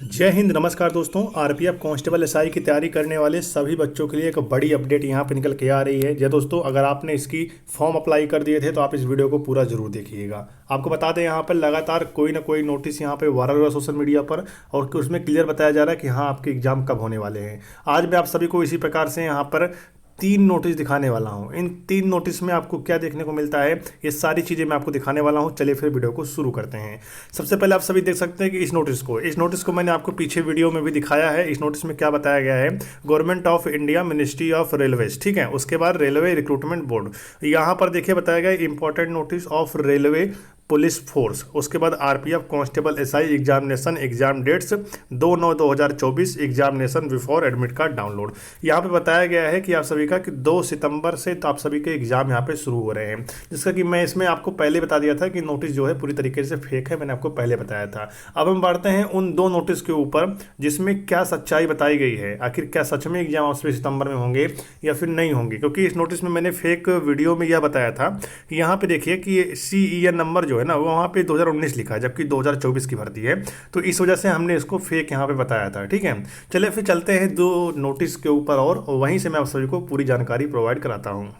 जय हिंद। नमस्कार दोस्तों। आरपीएफ कांस्टेबल एसआई की तैयारी करने वाले सभी बच्चों के लिए एक बड़ी अपडेट यहां पे निकल के आ रही है। जय दोस्तों, अगर आपने इसकी फॉर्म अप्लाई कर दिए थे तो आप इस वीडियो को पूरा जरूर देखिएगा। आपको बता दें, यहां पर लगातार कोई ना कोई नोटिस यहां पे वायरल हो रहा है सोशल मीडिया पर, और उसमें क्लियर बताया जा रहा है कि हाँ, आपके एग्जाम कब होने वाले हैं। आज मैं आप सभी को इसी प्रकार से यहाँ पर 3 नोटिस दिखाने वाला हूं। इन 3 नोटिस में आपको क्या देखने को मिलता है, ये सारी चीज़ें मैं आपको दिखाने वाला हूं। चलिए फिर वीडियो को शुरू करते हैं। सबसे पहले आप सभी देख सकते हैं कि इस नोटिस को मैंने आपको पीछे वीडियो में भी दिखाया है। इस नोटिस में क्या बताया गया है, government of India, ministry of railways, ठीक है। उसके बाद रेलवे रिक्रूटमेंट बोर्ड, यहाँ पर देखिए बताया गया important notice of railway police force. उसके बाद RPF constable SI examination, exam dates 2/9/2024, examination before admit card download. यहाँ पे बताया गया है कि आप सभी का कि 2 सितंबर से तो आप सभी के एग्जाम यहाँ पे शुरू हो रहे हैं, जिसका कि मैं इसमें आपको पहले बता दिया था कि नोटिस जो है पूरी तरीके से फेक है। मैंने आपको पहले बताया था। अब हम बढ़ते हैं उन 2 नोटिस के ऊपर जिसमें क्या सच्चाई बताई गई है। आखिर क्या सच में एग्जाम आप सभी सितंबर में होंगे या फिर नहीं होंगे, क्योंकि इस नोटिस में मैंने फेक वीडियो में यह बताया था कि यहाँ पे देखिए कि CEN नंबर जो है ना, वो वहाँ पे 2019 लिखा है, जबकि 2024 की भर्ती है। तो इस वजह से हमने इसको फेक यहाँ पे बताया था, ठीक है। चलिए फिर चलते हैं 2 नोटिस के ऊपर, और वहीं से मैं आप सभी को पूरी जानकारी प्रोवाइड कराता हूँ।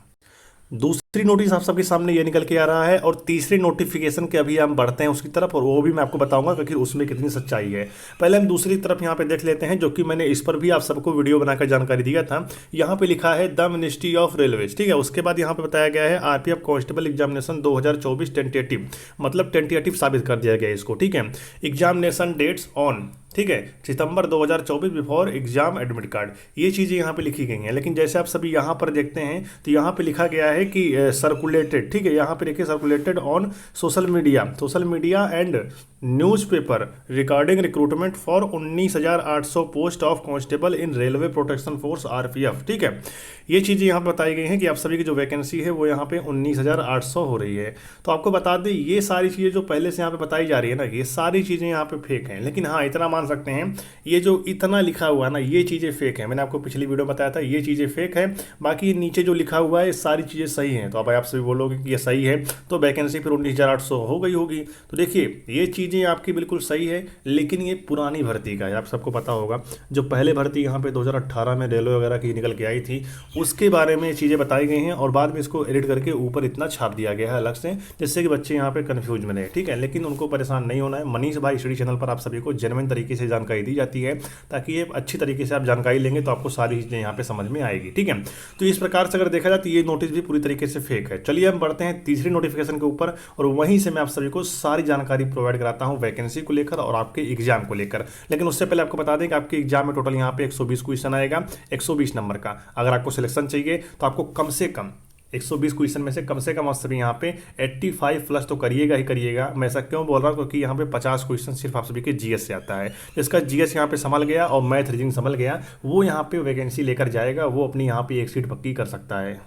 दूसरी नोटिस आप सबके सामने ये निकल के आ रहा है, और तीसरी नोटिफिकेशन के अभी हम बढ़ते हैं उसकी तरफ, और वो भी मैं आपको बताऊंगा कि उसमें कितनी सच्चाई है। पहले हम दूसरी तरफ यहाँ पे देख लेते हैं, जो कि मैंने इस पर भी आप सबको वीडियो बनाकर जानकारी दिया था। यहाँ पे लिखा है द मिनिस्ट्री ऑफ रेलवेज, ठीक है। उसके बाद यहाँ पे बताया गया है आरपीएफ कांस्टेबल एग्जामिनेशन 2024 टेंटेटिव, मतलब टेंटेटिव साबित कर दिया गया इसको, ठीक है। एग्जामिनेशन डेट्स ऑन, ठीक है, सितंबर 2024 बिफोर एग्जाम एडमिट कार्ड। ये चीज़ें यहाँ पे लिखी गई हैं। लेकिन जैसे आप सभी यहाँ पर देखते हैं तो यहाँ पे लिखा गया है कि सर्कुलेटेड, ठीक है। यहाँ पे देखिए circulated on social media and newspaper regarding recruitment for 19,800 post of constable in railway protection force RPF, ठीक है। ये चीज़ें यहाँ पे बताई गई हैं कि आप सभी की जो वैकेंसी है वो यहाँ पे 19,800 हो रही है। तो आपको बता दें, ये सारी चीज़ें जो पहले से यहाँ पे बताई जा रही है ना, ये सारी चीज़ें यहाँ पे फेक हैं। लेकिन हाँ, इतना मान सकते हैं, ये जो इतना लिखा हुआ है ना, ये चीज़ें फेक है। मैंने आपको पिछली वीडियो में बताया था, ये चीज़ें फेक है। बाकी ये नीचे जो लिखा हुआ है ये सारी चीज़ें सही हैं। तो अब आप सभी बोलोगे कि ये सही है तो वैकेंसी फिर 19,800 हो गई होगी। तो देखिए, ये चीज़ें आपकी बिल्कुल सही है, लेकिन ये पुरानी भर्ती का है। आप सबको पता होगा, जो पहले भर्ती यहाँ पे 2018 में रेलवे वगैरह की निकल के आई थी, उसके बारे में चीज़ें बताई गई हैं, और बाद में इसको एडिट करके ऊपर इतना छाप दिया गया है अलग से, जिससे कि बच्चे यहाँ पे कन्फ्यूज में रहे, ठीक है। लेकिन उनको परेशान नहीं होना है। मनीष भाई स्टडी चैनल पर आप सभी को जेन्युइन तरीके से जानकारी दी जाती है, ताकि ये अच्छी तरीके से आप जानकारी लेंगे तो आपको सारी चीज़ें यहाँ पे समझ में आएगी, ठीक है। तो इस प्रकार से अगर देखा जाए तो ये नोटिस भी पूरी तरीके से फेक है। चलिए हम बढ़ते हैं तीसरी नोटिफिकेशन के ऊपर, और वहीं से मैं आप सभी को सारी जानकारी प्रोवाइड कराता हूँ वैकेंसी को लेकर और आपके एग्जाम को लेकर। लेकिन उससे पहले आपको बता दें कि आपके एग्जाम में टोटल यहाँ पे 120 क्वेश्चन आएगा, 120 नंबर का। अगर आपको सिलेक्शन चाहिए तो आपको कम से कम 120 क्वेश्चन में से कम आप सभी यहाँ पे 85 प्लस तो करिएगा ही करिएगा। मैं ऐसा क्यों बोल रहा हूँ, क्योंकि यहाँ पे 50 क्वेश्चन सिर्फ आप सभी के जीएस से आता है। जिसका जीएस यहाँ पे संभल गया और मैथ रीजनिंग संभल गया, वो यहाँ पे वैकेंसी लेकर जाएगा, वो अपनी यहाँ पे एक सीट पक्की कर सकता है।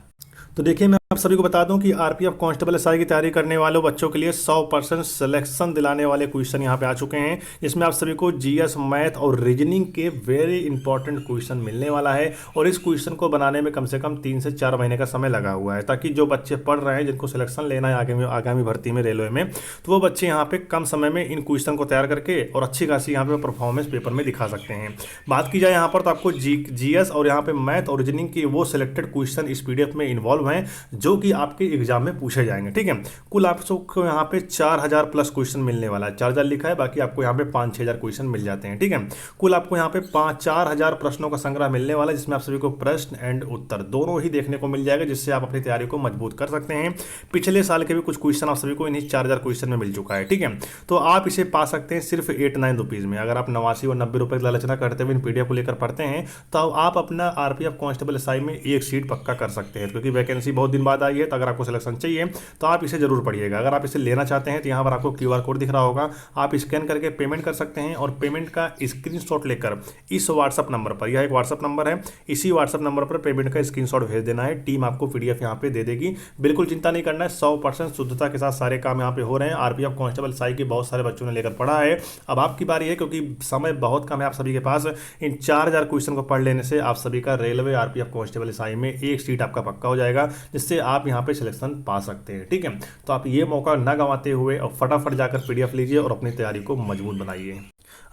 तो देखिए, मैं आप सभी को बता दूं कि आरपीएफ कांस्टेबल एसआई की तैयारी करने वाले बच्चों के लिए 100% सिलेक्शन दिलाने वाले क्वेश्चन यहां पे आ चुके हैं, जिसमें आप सभी को जीएस, मैथ और रीजनिंग के वेरी इंपॉर्टेंट क्वेश्चन मिलने वाला है। और इस क्वेश्चन को बनाने में कम से कम 3 से 4 महीने का समय लगा हुआ है, ताकि जो बच्चे पढ़ रहे हैं, जिनको सिलेक्शन लेना है आगामी भर्ती में रेलवे में, तो वो बच्चे यहाँ पे कम समय में इन क्वेश्चन को तैयार करके और अच्छी खासी यहाँ पे परफॉर्मेंस पेपर में दिखा सकते हैं। बात की जाए यहाँ पर, तो आपको जीएस और यहाँ पे मैथ और रीजनिंग की वो सिलेक्टेड क्वेश्चन इस पीडीएफ में इन्वॉल्व हैं, जो कि आपके एग्जाम में पूछे जाएंगे, ठीक है। कुल आपको यहाँ पे 4,000 प्लस क्वेश्चन मिलने वाला है। 4,000 लिखा है, बाकी आपको यहाँ पे 5-6,000 क्वेश्चन मिल जाते हैं, ठीक है। कुल आपको यहाँ पे 4,000 प्रश्नों का संग्रह मिलने वाला है, जिसमें आप सभी को प्रश्न एंड उत्तर दोनों ही देखने को मिल जाएगा, जिससे आप अपनी तैयारी को मजबूत कर सकते हैं। पिछले साल के भी कुछ क्वेश्चन आप सभी को इन्हीं 4,000 क्वेश्चन में मिल चुका है, ठीक है। तो आप इसे पा सकते हैं सिर्फ 8-9 रुपीज़ में। अगर आप 89 और 90 रुपये लालचना करते हुए इन पीडीएफ को लेकर पढ़ते हैं, तो आप अपना आरपीएफ कांस्टेबल एसआई में एक सीट पक्का कर सकते हैं, क्योंकि वैकेंसी बहुत दिन बाद आई है। तो अगर आपको सिलेक्शन चाहिए तो आप इसे जरूर पढ़िएगा। अगर आप इसे लेना चाहते हैं तो यहाँ पर आपको क्यूआर कोड दिख रहा होगा, आप स्कैन करके पेमेंट कर सकते हैं, और पेमेंट का स्क्रीनशॉट लेकर इस व्हाट्सअप नंबर पर, यह एक व्हाट्सअप नंबर है, इसी व्हाट्सअप नंबर पर पेमेंट का स्क्रीनशॉट भेज देना है। टीम आपको पीडीएफ यहाँ पे दे देगी। बिल्कुल चिंता नहीं करना है, 100% शुद्धता के साथ सारे काम यहाँ पे हो रहे हैं। आरपीएफ कांस्टेबल एसआई के बहुत सारे बच्चों ने लेकर पढ़ा है। अब आपकी बारी है, क्योंकि समय बहुत कम है आप सभी के पास। इन 4,000 क्वेश्चन को पढ़ लेने से आप सभी का रेलवे आरपीएफ कांस्टेबल एसआई में एक सीट आपका पक्का हो जाएगा, जिससे आप यहाँ पे सिलेक्शन पा सकते हैं, ठीक है। तो आप ये मौका ना गंवाते हुए और फटाफट जाकर पीडीएफ लीजिए और अपनी तैयारी को मजबूत बनाइए।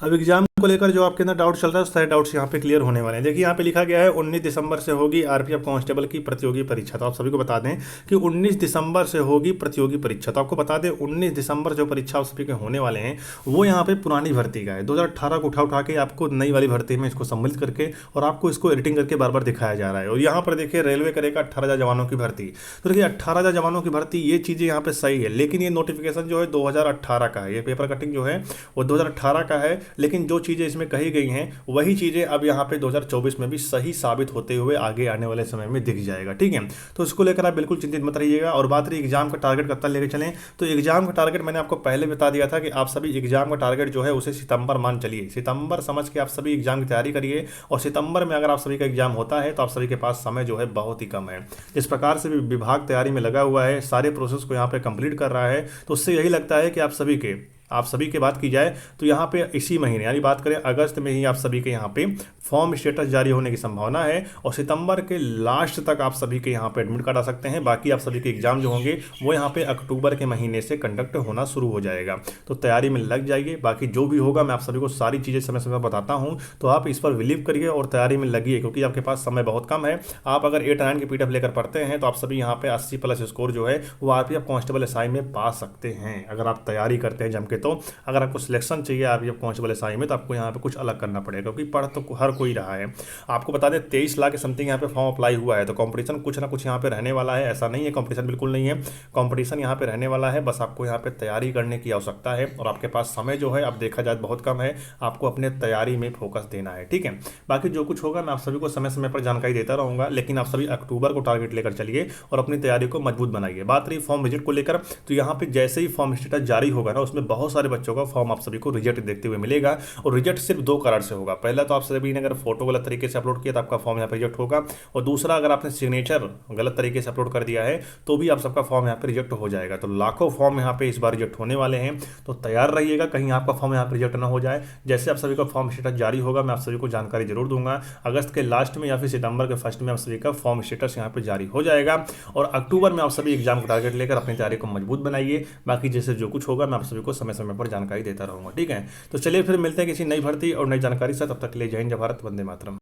अब एग्जाम को लेकर जो आपके अंदर डाउट चल रहा है सारे डाउट्स यहाँ पे क्लियर होने वाले हैं। देखिए यहाँ पे लिखा गया है 19 दिसंबर से होगी आरपीएफ कांस्टेबल की प्रतियोगी परीक्षा। तो आप सभी को बता दें कि 19 दिसंबर से होगी प्रतियोगी परीक्षा। तो आपको बता दें 19 दिसंबर जो परीक्षा आप सभी के होने वाले हैं वो यहाँ पे पुरानी भर्ती का है। 2018 को उठा के आपको नई वाली भर्ती में इसको सम्मिलित करके और आपको इसको एडिटिंग करके बार बार दिखाया जा रहा है। और यहाँ पर देखिए रेलवे करेगा 18,000 जवानों की भर्ती। तो देखिए 18,000 जवानों की भर्ती, ये चीज़ें यहाँ पे सही है, लेकिन ये नोटिफिकेशन जो है 2018 का है। ये पेपर कटिंग जो है वो 2018 का है, लेकिन जो चीज़ें इसमें कही गई हैं वही चीज़ें अब यहाँ पे 2024 में भी सही साबित होते हुए आगे आने वाले समय में दिख जाएगा। ठीक है, तो इसको लेकर आप बिल्कुल चिंतित मत रहिएगा। और बात रही एग्जाम का टारगेट कब तक लेकर चलें, तो एग्जाम का टारगेट मैंने आपको पहले बता दिया था कि आप सभी एग्जाम का टारगेट जो है उसे सितंबर मान चलिए। सितंबर समझ के आप सभी एग्जाम की तैयारी करिए, और सितंबर में अगर आप सभी का एग्जाम होता है तो आप सभी के पास समय जो है बहुत ही कम है। जिस प्रकार से विभाग तैयारी में लगा हुआ है, सारे प्रोसेस को यहाँ पे कंप्लीट कर रहा है, तो उससे यही लगता है कि आप सभी की बात की जाए तो यहाँ पे इसी महीने यानी बात करें अगस्त में ही आप सभी के यहाँ पे फॉर्म स्टेटस जारी होने की संभावना है, और सितंबर के लास्ट तक आप सभी के यहाँ पे एडमिट करा सकते हैं। बाकी आप सभी के एग्जाम जो होंगे वो यहाँ पे अक्टूबर के महीने से कंडक्ट होना शुरू हो जाएगा। तो तैयारी में लग जाइए। बाकी जो भी होगा मैं आप सभी को सारी चीज़ें समय समय बताता हूँ, तो आप इस पर बिलीव करिए और तैयारी में लगिए, क्योंकि आपके पास समय बहुत कम है। आप अगर 8-9 की पीडीएफ लेकर पढ़ते हैं तो आप सभी यहाँ पे 80+ स्कोर जो है वो आरपीएफ कांस्टेबल एसआई में पा सकते हैं, अगर आप तैयारी करते हैं जम के। तो अगर आपको सिलेक्शन चाहिए आरपीएफ कांस्टेबल एसआई में तो आपको यहाँ पे कुछ अलग करना पड़ेगा, क्योंकि पढ़ तो हर कोई रहा है। आपको बता दें 23 लाख के समथिंग यहाँ पे फॉर्म अप्लाई हुआ है, तो कंपटीशन कुछ ना कुछ यहाँ पे रहने वाला है। ऐसा नहीं है कंपटीशन बिल्कुल नहीं है, कंपटीशन यहाँ पे रहने वाला है। बस आपको यहाँ पे तैयारी करने की आवश्यकता है, और आपके पास समय जो है अब देखा जाए बहुत कम है। आपको अपने तैयारी में फोकस देना है, ठीक है। बाकी जो कुछ होगा मैं आप सभी को समय समय पर जानकारी देता रहूँगा, लेकिन आप सभी अक्टूबर को टारगेट लेकर चलिए और अपनी तैयारी को मजबूत बनाइए। बात रही फॉर्म विजिट को लेकर, तो यहाँ पे जैसे ही फॉर्म स्टेटस जारी होगा ना, उसमें बहुत सारे बच्चों का फॉर्म आप सभी को रिजेक्ट देखते हुए मिलेगा। और रिजेक्ट सिर्फ 2 कारण से होगा। पहला तो आप सभी ने अगर फोटो गलत तरीके से अपलोड किया तो आपका फॉर्म यहाँ पे रिजेक्ट होगा, और दूसरा अगर आपने सिग्नेचर गलत तरीके से अपलोड कर दिया है तो भी आप सबका फॉर्म यहाँ पे रिजेक्ट हो जाएगा। तो लाखों फॉर्म यहाँ पे इस बार रिजेक्ट होने वाले हैं, तो तैयार रहिएगा कहीं आपका फॉर्म यहाँ पे रिजेक्ट ना हो जाए। जैसे आप सभी का फॉर्म स्टेटस जारी होगा मैं आप सभी को जानकारी जरूर दूंगा। अगस्त के लास्ट में या फिर सितंबर के फर्स्ट में आप सभी का फॉर्म स्टेटस यहाँ पे जारी हो जाएगा, और अक्टूबर में आप सभी एग्जाम का टारगेट लेकर अपनी तैयारी को मजबूत बनाइए। बाकी जैसे जो कुछ होगा मैं आप सभी को समय समय पर जानकारी देता रहूंगा, ठीक है। तो चलिए फिर मिलते हैं किसी नई भर्ती और नई जानकारी से, तब तक के लिए जय हिंद, जय भारत, वंदे मातरम।